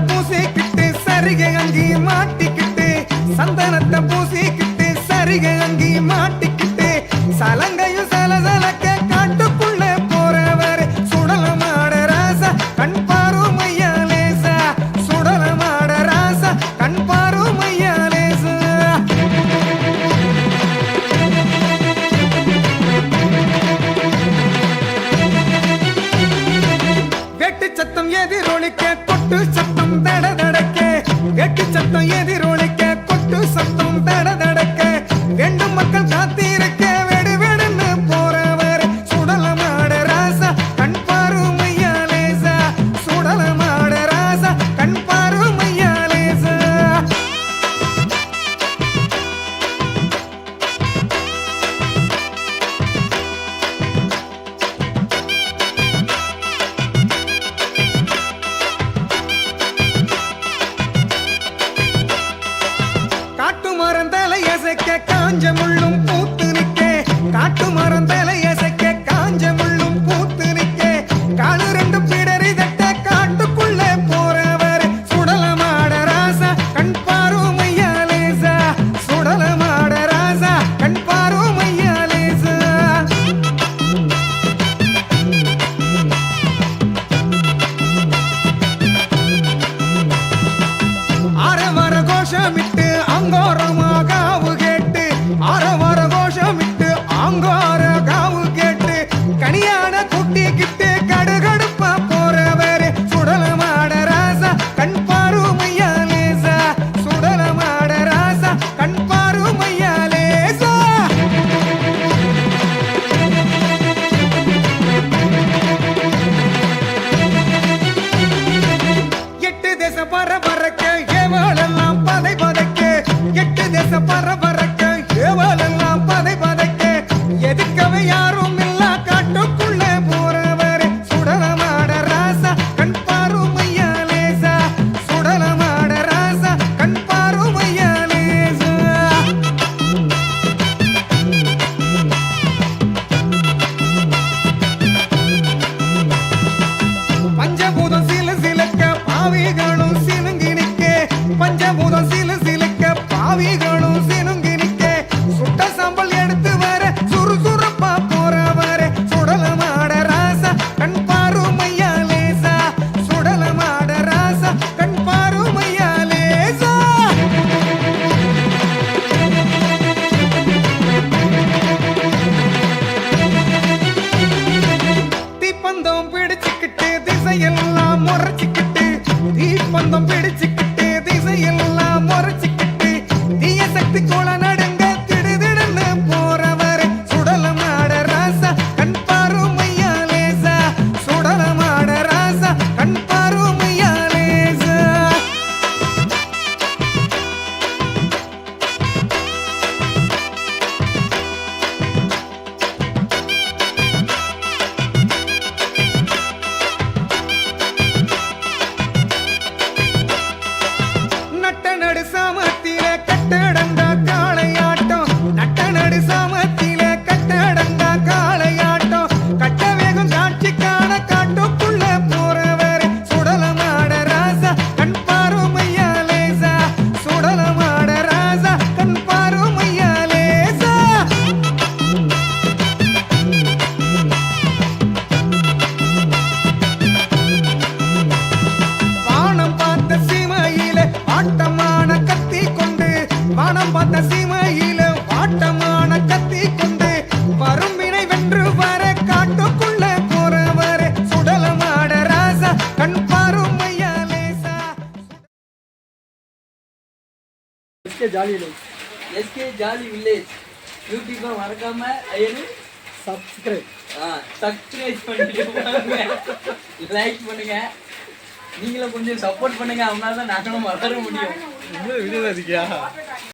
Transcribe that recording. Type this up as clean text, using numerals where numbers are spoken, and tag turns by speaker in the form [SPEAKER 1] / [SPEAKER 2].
[SPEAKER 1] பூசிக்கிட்டு சரிகை அங்கி மாட்டிக்கிட்டு சந்தனத்தை பூசிக்கிட்டு சரிகை அங்கி மாட்டிக்கிட்டு சலங்கையும் சலசலக்க காட்டுக்குள்ள போறவர் சுடலமாட ராசா கண் பாரும் ஐயா லேசா சுடலமாட ராசா கண் பாரும் ஐயா லேசா வெட்டு சத்தம் எதிரொலிக்க கொட்டு சத்தம் தட தடக்க வெட்டு சத்தம் எதிரொலிக்க கொட்டு சத்தம் தட தடக்க வேண்டும் மக்கள் காத்திருக்க வெடு வெடுன்னு போறவர் சுடலமாட ராசா கண் பாரும் ஐயா லேசா சுடலமாட ராசா கண் பாரும் ஐயா லேசா காட்டு மரம் தலையசைக்க காஞ்ச முள்ளும் பூத்து நிக்க காட்டு மரம் தலையசைக்க காஞ்ச முள்ளும் பூத்து நிக்க காலு ரெண்டு பிடரி தட்ட காட்டுக்குள்ள போறவர் சுடலமாட ராசா கண் பாரும் ஐயா லேசா சுடலமாட ராசா கண் பாரும் ஐயா லேசா அரவர கோஷமிட்டு அங்கோரமா காவு கேட்டு அரவர கோஷமிட்டு அங்கோர காவு கேட்டு கனியான குட்டிக்கிட்டு கடுகடுப்பா போறவர் சுடலமாட ராசா கண் பாரும் ஐயா லேசா சுடலமாட ராசா கண் பாரும் ஐயா லேசா எட்டு தேசம் பரபரக்க ஏவாளெல்லாம் பதை பதைக்க எட்டு தேசம் பரபரக்க ஏவாளெல்லாம் பதை பதைக்க எதுக்கவே யாரும் இல்ல காட்டுக்குள்ள போறவர் சுடலமாட ராசா கண் பாரும் ஐயா லேசா சுடலமாட ராசா கண் பாரும் ஐயா லேசா பஞ்சபூதம் சில சிலக்க பாவிகளும் சினுங்கி நிக்க பஞ்சபூதம் சில சிலக்க பாவிகளும் சினுங்கி நிக்க சுட்ட சாம்பல் எடுத்து வர சுறுசுறுப்பா போறவர் சுடலமாட ராசா கண் பாரும் ஐயா லேசா சுடலமாட ராசா கண் பாரும் ஐயா லேசா தீப்பந்தம் பிடிச்சுக்கிட்டு திசையெல்லாம் முறைச்சிக்கிட்டு தீப்பந்தம் பிடிச்சுக்கிட்டு திசையெல்லாம் முறைச்சிக்கிட்டு தீய சக்தி கோல நடுங்க திடுதிடுன்னு போறவர் சுடலமாட ராசா கண் பாரும் ஐயா லேசா சுடலமாட ராசா கண் பாரும் ஐயா லேசா நட்ட நடு சாமத்தில கட்டடங்கா காளையாட்டம் நட்ட நடு சாமத்தில கட்டடங்கா காளையாட்டம் கட்ட வேகம் காட்சி காண காட்டுக்குள்ள போறவர் சுடலமாட ராசா கண் பாரும் ஐயா லேசா சுடலமாட ராசா கண் பாரும் ஐயா லேசா வானம் பார்த்த சீமையில வாட்டமான கத்தி கொண்டு வானம் பார்த்த சீமையில வாட்டமான கத்தி கொண்டு வரும் வினை வென்று வர காட்டுக்குள்ள போறவர் சுடலமாட ராசா கண் பாரும் ஐயா லேசா
[SPEAKER 2] SK jolly village
[SPEAKER 3] SK jolly village யூடியூப்பை மறக்காம
[SPEAKER 2] சப்ஸ்கிரைப்
[SPEAKER 3] சப்ஸ்கிரைப் பண்ணிட்டு லைக் பண்ணுங்க நீங்களும் கொஞ்சம் சப்போர்ட் பண்ணுங்க அவனால தான் நாங்களும் வளர முடியும்
[SPEAKER 2] வீடியோ இருக்கியா